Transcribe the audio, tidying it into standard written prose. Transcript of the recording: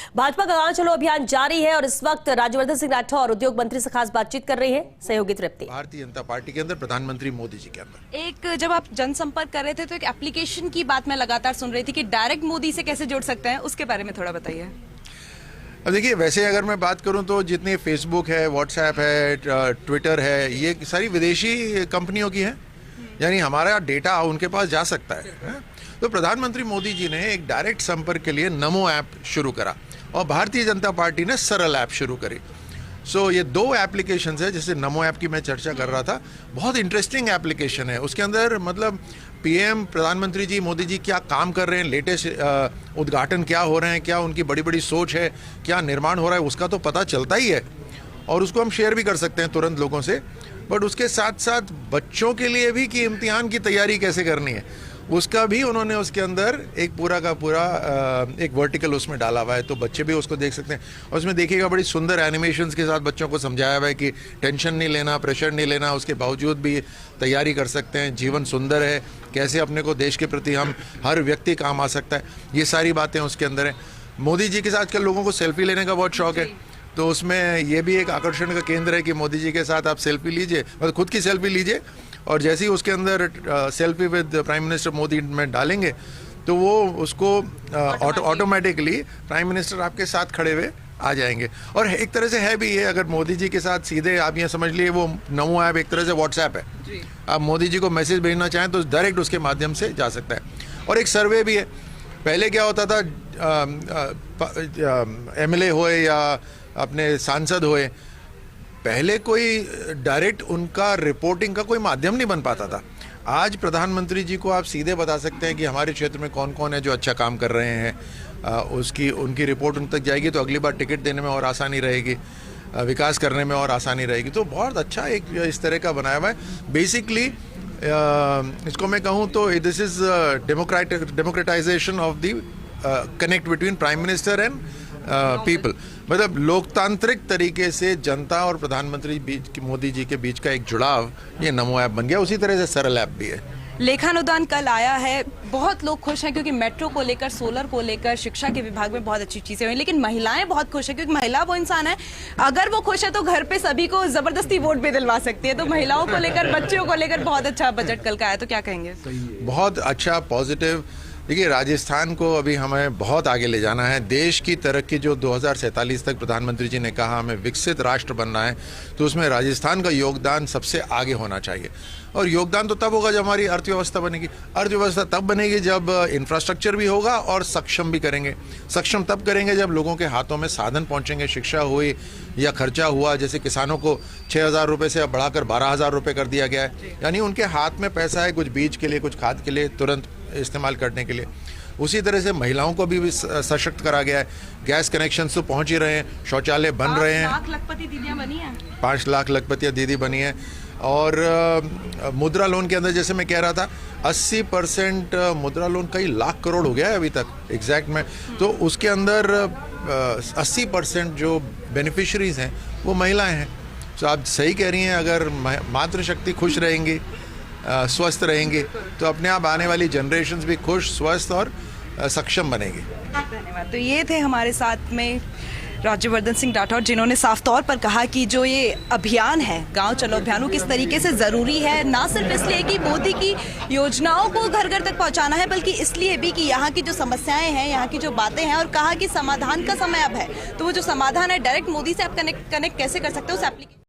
भाजपा का गांव चलो अभियान जारी है और इस वक्त राज्यवर्धन सिंह राठौर उद्योग मंत्री से खास बातचीत कर रही है सहयोगी तृप्ति। भारतीय जनता पार्टी के अंदर प्रधानमंत्री मोदी जी के अंदर एक जब आप जनसंपर्क कर रहे थे तो एक एप्लीकेशन की बात मैं लगातार सुन रही थी कि डायरेक्ट मोदी से कैसे जुड़ सकते हैं, उसके बारे में थोड़ा बताइए। अब देखिए, वैसे अगर मैं बात करूं तो जितनी फेसबुक है, व्हाट्सएप है, ट्विटर है, ये सारी विदेशी कंपनियों की है, यानी हमारा डेटा उनके पास जा सकता है। तो प्रधानमंत्री मोदी जी ने एक डायरेक्ट संपर्क के लिए नमो ऐप शुरू करा और भारतीय जनता पार्टी ने सरल ऐप शुरू करी। सो ये दो एप्लीकेशंस है, जैसे नमो ऐप की मैं चर्चा कर रहा था, बहुत इंटरेस्टिंग एप्लीकेशन है। उसके अंदर मतलब पीएम प्रधानमंत्री जी मोदी जी क्या काम कर रहे हैं, लेटेस्ट उद्घाटन क्या हो रहे हैं, क्या उनकी बड़ी बड़ी सोच है, क्या निर्माण हो रहा है, उसका तो पता चलता ही है और उसको हम शेयर भी कर सकते हैं तुरंत लोगों से। बट उसके साथ साथ बच्चों के लिए भी कि इम्तिहान की तैयारी कैसे करनी है, उसका भी उन्होंने उसके अंदर एक पूरा का पूरा एक वर्टिकल उसमें डाला हुआ है, तो बच्चे भी उसको देख सकते हैं। और उसमें देखिएगा बड़ी सुंदर एनिमेशंस के साथ बच्चों को समझाया हुआ है कि टेंशन नहीं लेना, प्रेशर नहीं लेना, उसके बावजूद भी तैयारी कर सकते हैं, जीवन सुंदर है, कैसे अपने को देश के प्रति हम हर व्यक्ति काम आ सकता है, ये सारी बातें उसके अंदर हैं। मोदी जी के साथ आजकल लोगों को सेल्फी लेने का बहुत शौक है, तो उसमें ये भी एक आकर्षण का केंद्र है कि मोदी जी के साथ आप सेल्फी लीजिए, मतलब खुद की सेल्फी लीजिए और जैसे ही उसके अंदर selfie with prime minister Modi में डालेंगे तो वो उसको ऑटोमेटिकली प्राइम मिनिस्टर आपके साथ खड़े हुए आ जाएंगे। और एक तरह से है भी ये, अगर मोदी जी के साथ सीधे आप ये समझ लिए वो नमो ऐप एक तरह से व्हाट्सएप है, आप मोदी जी को मैसेज भेजना चाहें तो डायरेक्ट उसके माध्यम से जा सकता है। और एक सर्वे भी है, पहले क्या होता था एमएलए होए या अपने सांसद होए, पहले कोई डायरेक्ट उनका रिपोर्टिंग का कोई माध्यम नहीं बन पाता था। आज प्रधानमंत्री जी को आप सीधे बता सकते हैं कि हमारे क्षेत्र में कौन कौन है जो अच्छा काम कर रहे हैं, उनकी रिपोर्ट उन तक जाएगी तो अगली बार टिकट देने में और आसानी रहेगी, विकास करने में और आसानी रहेगी। तो बहुत अच्छा एक इस तरह का बनाया हुआ है। बेसिकली इसको मैं कहूँ तो this is democratisation of the connect between prime minister and people, मतलब लोकतांत्रिक तरीके से जनता और प्रधानमंत्री मोदी जी के बीच का एक जुड़ाव ये नमो ऐप बन गया। उसी तरह से सरल ऐप भी है। लेखानुदान कल आया है, बहुत लोग खुश हैं क्योंकि मेट्रो को लेकर, सोलर को लेकर, शिक्षा के विभाग में बहुत अच्छी चीजें हुई, लेकिन महिलाएं बहुत खुश हैं क्योंकि महिला वो इंसान है, अगर वो खुश है तो घर पे सभी को जबरदस्ती वोट भी दिलवा सकती है। तो महिलाओं को लेकर, बच्चों को लेकर बहुत अच्छा बजट कल का आया, तो क्या कहेंगे? बहुत अच्छा, पॉजिटिव। देखिए, राजस्थान को अभी हमें बहुत आगे ले जाना है। देश की तरक्की जो 2047 तक प्रधानमंत्री जी ने कहा हमें विकसित राष्ट्र बनना है, तो उसमें राजस्थान का योगदान सबसे आगे होना चाहिए। और योगदान तो तब होगा जब हमारी अर्थव्यवस्था बनेगी। अर्थव्यवस्था तब बनेगी जब इंफ्रास्ट्रक्चर भी होगा और सक्षम भी करेंगे। सक्षम तब करेंगे जब लोगों के हाथों में साधन पहुंचेंगे, शिक्षा हुई या खर्चा हुआ, जैसे किसानों को 6,000 रुपये से अब बढ़ाकर 12,000 रुपये कर दिया गया है, यानी उनके हाथ में पैसा है कुछ बीज के लिए, कुछ खाद के लिए, तुरंत इस्तेमाल करने के लिए। उसी तरह से महिलाओं को भी सशक्त करा गया है। गैस कनेक्शन तो पहुंच ही रहे हैं, शौचालय बन रहे हैं, 5 लाख लखपति दीदियां बनी हैं, 5 लाख लखपतियाँ दीदी बनी है। और मुद्रा लोन के अंदर जैसे मैं कह रहा था 80% मुद्रा लोन कई लाख करोड़ हो गया है अभी तक एग्जैक्ट में, तो उसके अंदर 80% जो बेनिफिशरीज हैं वो महिलाएं हैं। तो आप सही कह रही हैं, अगर मातृशक्ति खुश रहेंगी, स्वस्थ रहेंगे तो अपने आप आने वाली जनरेशन्स भी खुश, स्वस्थ और सक्षम बनेगी। धन्यवाद। तो ये थे हमारे साथ में राज्यवर्धन सिंह राठौर, जिन्होंने साफ तौर पर कहा कि जो ये अभियान है, गांव चलो अभियान, वो किस तरीके से ज़रूरी है, ना सिर्फ इसलिए कि मोदी की योजनाओं को घर घर तक पहुंचाना है, बल्कि इसलिए भी कि यहाँ की जो समस्याएं हैं, यहाँ की जो बातें हैं, और कहा कि समाधान का समय अब है। तो वो जो समाधान है, डायरेक्ट मोदी से आप कनेक्ट कैसे कर सकते हो उस एप्लीकेशन